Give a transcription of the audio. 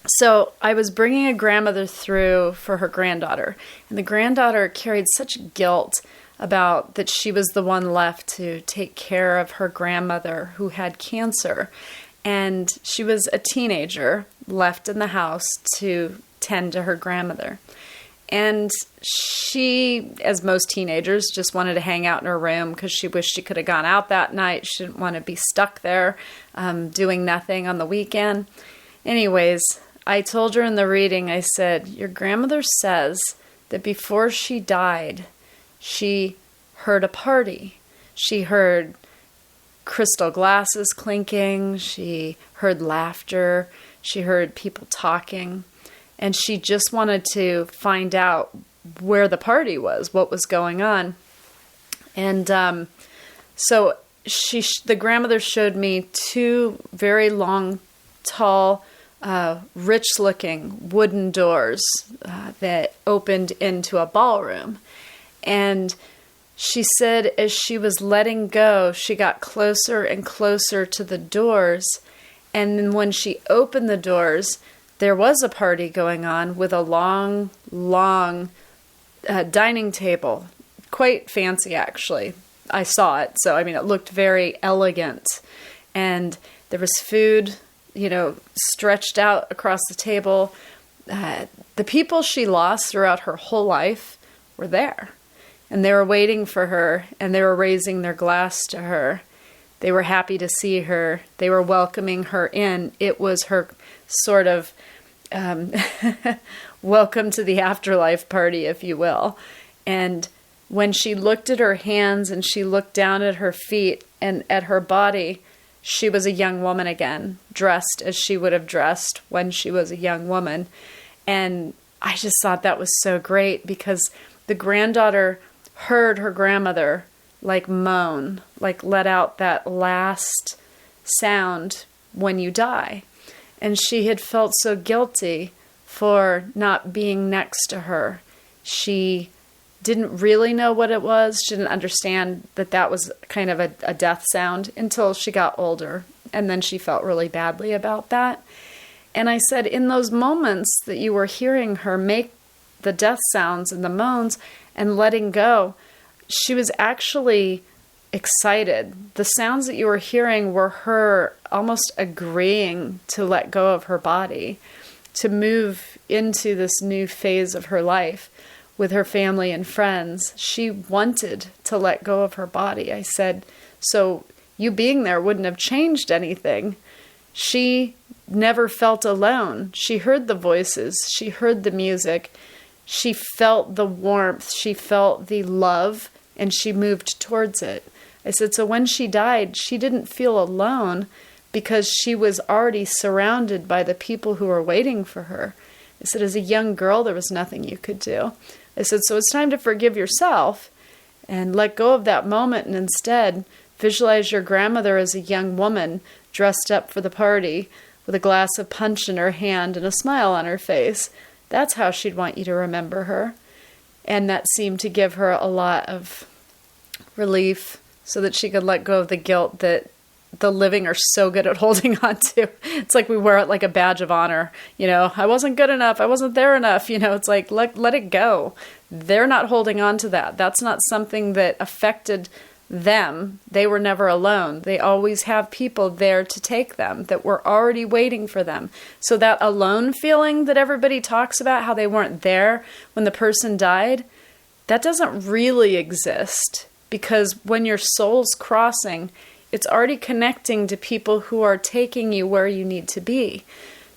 So I was bringing a grandmother through for her granddaughter, and the granddaughter carried such guilt about that she was the one left to take care of her grandmother who had cancer. And she was a teenager left in the house to tend to her grandmother. And she, as most teenagers, just wanted to hang out in her room because she wished she could have gone out that night. She didn't want to be stuck there doing nothing on the weekend. Anyways, I told her in the reading, I said, your grandmother says that before she died, she heard a party. She heard crystal glasses clinking. She heard laughter. She heard people talking. And she just wanted to find out where the party was, what was going on. And so the grandmother showed me two very long, tall, rich-looking wooden doors that opened into a ballroom. And she said as she was letting go, she got closer and closer to the doors. And then when she opened the doors, there was a party going on with a long, long dining table. Quite fancy, actually. I saw it. So, I mean, it looked very elegant. And there was food, stretched out across the table. The people she lost throughout her whole life were there. And they were waiting for her, and they were raising their glass to her. They were happy to see her. They were welcoming her in. It was her sort of welcome to the afterlife party, if you will. And when she looked at her hands and she looked down at her feet and at her body, she was a young woman again, dressed as she would have dressed when she was a young woman. And I just thought that was so great because the granddaughter heard her grandmother like moan, like let out that last sound when you die. And she had felt so guilty for not being next to her. She didn't really know what it was. She didn't understand that that was kind of a death sound until she got older. And then she felt really badly about that. And I said, in those moments that you were hearing her make the death sounds and the moans and letting go, she was actually excited. The sounds that you were hearing were her almost agreeing to let go of her body, to move into this new phase of her life with her family and friends. She wanted to let go of her body. I said, so you being there wouldn't have changed anything. She never felt alone. She heard the voices. She heard the music. She felt the warmth. She felt the love, and she moved towards it. I said, so when she died, she didn't feel alone because she was already surrounded by the people who were waiting for her. I said, as a young girl, there was nothing you could do. I said, so it's time to forgive yourself and let go of that moment and instead visualize your grandmother as a young woman dressed up for the party with a glass of punch in her hand and a smile on her face. That's how she'd want you to remember her. And that seemed to give her a lot of relief so that she could let go of the guilt that the living are so good at holding on to. It's like we wear it like a badge of honor. I wasn't good enough. I wasn't there enough. It's like, let it go. They're not holding on to that. That's not something that affected them. They were never alone. They always have people there to take them that were already waiting for them. So that alone feeling that everybody talks about, how they weren't there when the person died, that doesn't really exist. Because when your soul's crossing, it's already connecting to people who are taking you where you need to be.